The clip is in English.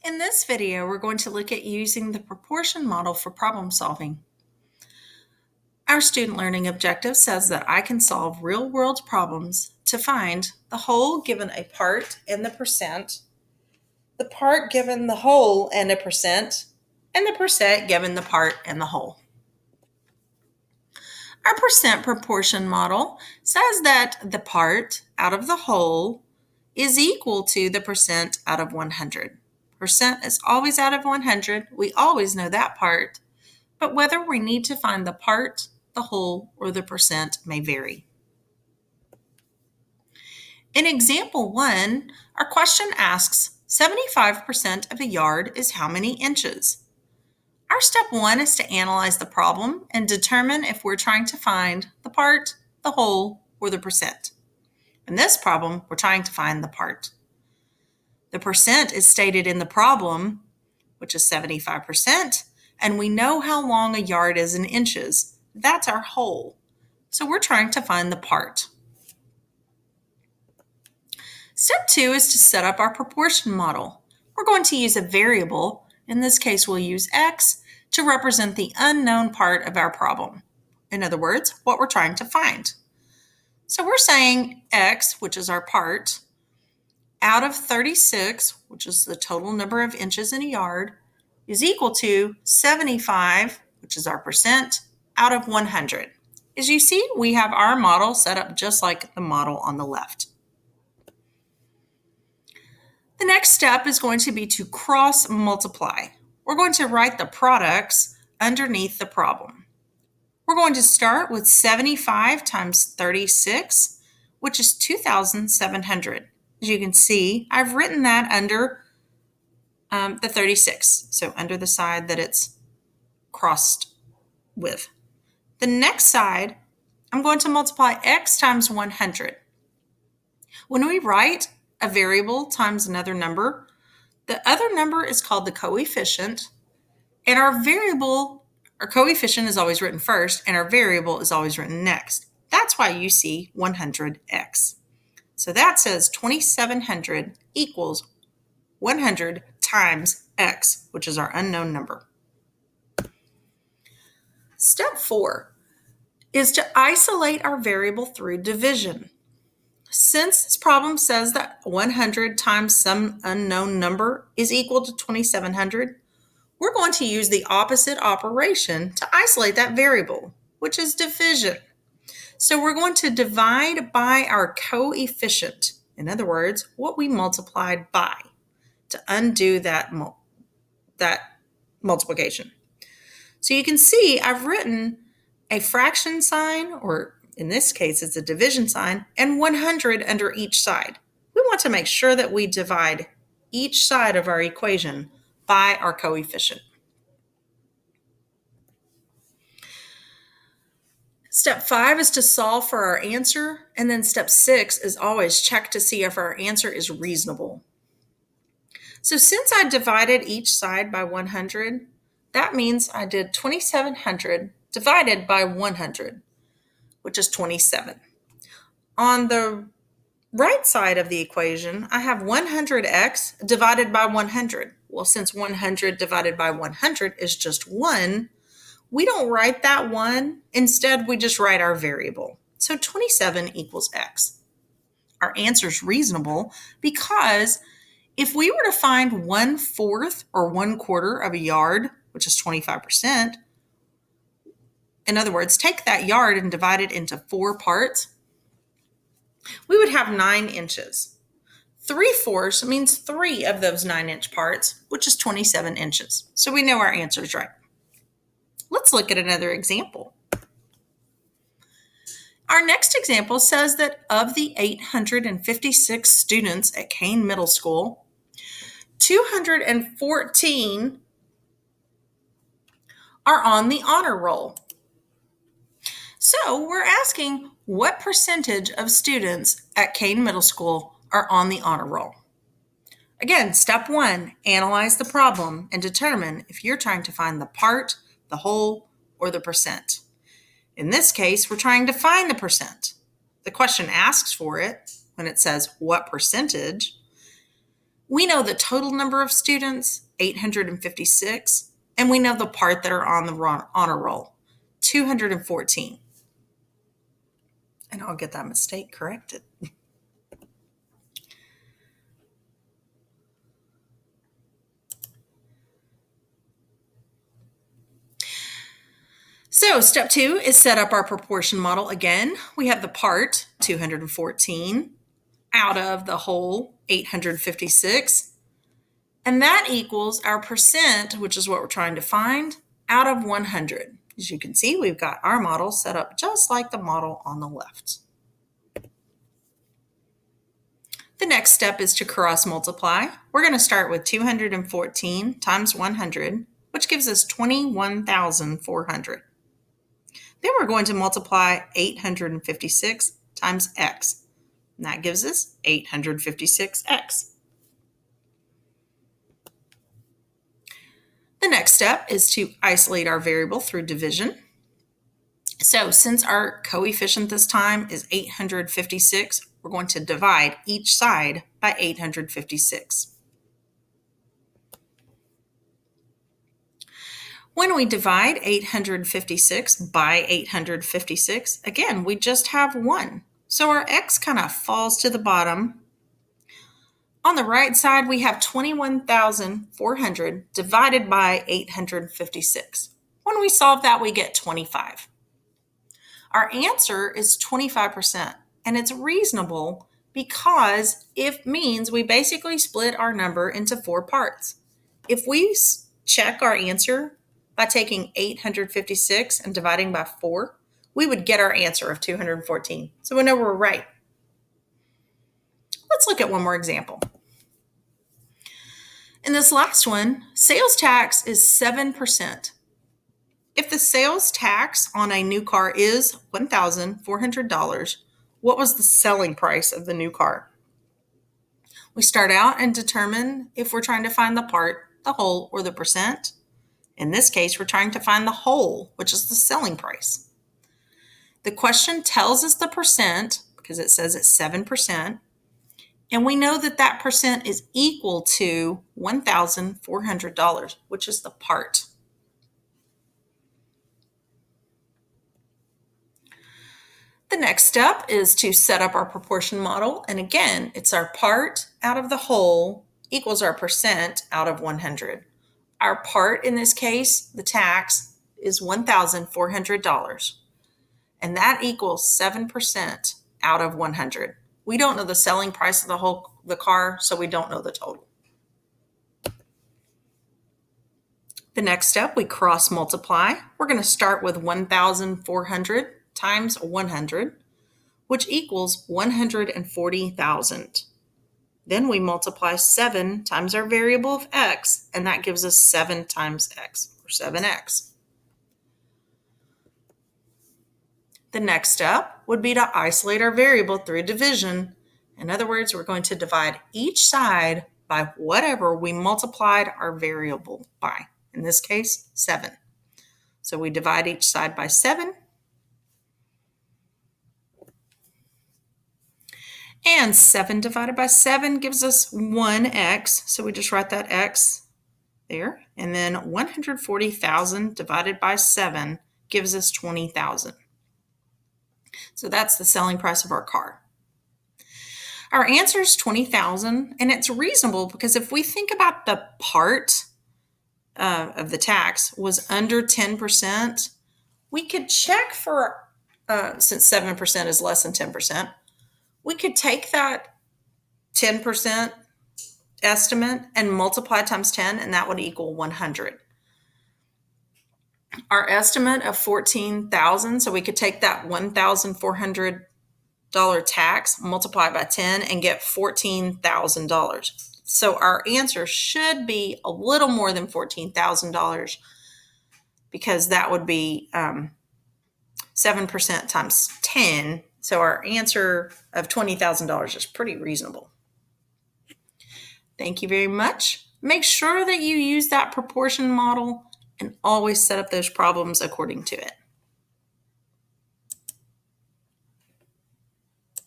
In this video, we're going to look at using the proportion model for problem solving. Our student learning objective says that I can solve real-world problems to find the whole given a part and the percent, the part given the whole and a percent, and the percent given the part and the whole. Our percent proportion model says that the part out of the whole is equal to the percent out of 100. Percent is always out of 100. We always know that part, but whether we need to find the part, the whole, or the percent may vary. In example 1, our question asks 75% of a yard is how many inches? Our step 1 is to analyze the problem and determine if we're trying to find the part, the whole, or the percent. In this problem, we're trying to find the part. The percent is stated in the problem, which is 75%, and we know how long a yard is in inches. That's our whole. So we're trying to find the part. Step 2 is to set up our proportion model. We're going to use a variable. In this case, we'll use x to represent the unknown part of our problem. In other words, what we're trying to find. So we're saying x, which is our part, out of 36, which is the total number of inches in a yard, is equal to 75, which is our percent, out of 100. As you see, we have our model set up just like the model on the left. The next step is going to be to cross multiply. We're going to write the products underneath the problem. We're going to start with 75 times 36, which is 2,700. As you can see, I've written that under the 36, so under the side that it's crossed with. The next side, I'm going to multiply x times 100. When we write a variable times another number, the other number is called the coefficient, and our coefficient is always written first, and our variable is always written next. That's why you see 100x. So that says 2,700 equals 100 times x, which is our unknown number. Step 4 is to isolate our variable through division. Since this problem says that 100 times some unknown number is equal to 2,700, we're going to use the opposite operation to isolate that variable, which is division. So we're going to divide by our coefficient. In other words, what we multiplied by, to undo that multiplication. So you can see I've written a fraction sign, or in this case it's a division sign, and 100 under each side. We want to make sure that we divide each side of our equation by our coefficient. Step 5 is to solve for our answer, and then step 6 is always check to see if our answer is reasonable. So since I divided each side by 100, that means I did 2,700 divided by 100, which is 27. On the right side of the equation, I have 100x divided by 100. Well, since 100 divided by 100 is just 1, we don't write that 1. Instead, we just write our variable. So 27 equals x. Our answer is reasonable because if we were to find 1/4 or 1/4 of a yard, which is 25%, in other words, take that yard and divide it into 4 parts, we would have 9 inches. 3/4 means 3 of those 9-inch parts, which is 27 inches. So we know our answer is right. Let's look at another example. Our next example says that of the 856 students at Kane Middle School, 214 are on the honor roll. So we're asking what percentage of students at Kane Middle School are on the honor roll. Again, step 1, analyze the problem and determine if you're trying to find the part, the whole, or the percent. In this case, we're trying to find the percent. The question asks for it when it says what percentage. We know the total number of students, 856, and we know the part that are on the honor roll, 214. And I'll get that mistake corrected. So step 2 is set up our proportion model. Again, we have the part, 214, out of the whole, 856. And that equals our percent, which is what we're trying to find, out of 100. As you can see, we've got our model set up just like the model on the left. The next step is to cross multiply. We're going to start with 214 times 100, which gives us 21,400. Then we're going to multiply 856 times x, and that gives us 856x. The next step is to isolate our variable through division. So since our coefficient this time is 856, we're going to divide each side by 856. When we divide 856 by 856, again, we just have 1. So our x kind of falls to the bottom. On the right side, we have 21,400 divided by 856. When we solve that, we get 25. Our answer is 25%, and it's reasonable because it means we basically split our number into 4 parts. If we check our answer by taking 856 and dividing by 4, we would get our answer of 214. So we know we're right. Let's look at one more example. In this last one, sales tax is 7%. If the sales tax on a new car is $1,400, what was the selling price of the new car? We start out and determine if we're trying to find the part, the whole, or the percent. In this case, we're trying to find the whole, which is the selling price. The question tells us the percent because it says it's 7%. And we know that that percent is equal to $1,400, which is the part. The next step is to set up our proportion model. And again, it's our part out of the whole equals our percent out of 100. Our part in this case, the tax, is $1,400. And that equals 7% out of 100. We don't know the selling price of the car, so we don't know the total. The next step, we cross multiply. We're going to start with 1,400 times 100, which equals 140,000. Then we multiply 7 times our variable of x, and that gives us 7 times x, or 7x. The next step would be to isolate our variable through division. In other words, we're going to divide each side by whatever we multiplied our variable by. In this case, 7. So we divide each side by 7. And 7 divided by 7 gives us 1x. So we just write that x there. And then 140,000 divided by 7 gives us 20,000. So that's the selling price of our car. Our answer is 20,000, and it's reasonable because if we think about the part of the tax was under 10%, we could check for, since 7% is less than 10%, we could take that 10% estimate and multiply times 10, and that would equal 100. Our estimate of 14,000, so we could take that $1,400 tax, multiply by 10, and get $14,000. So our answer should be a little more than $14,000 because that would be 7% times 10. So our answer of $20,000 is pretty reasonable. Thank you very much. Make sure that you use that proportion model and always set up those problems according to it.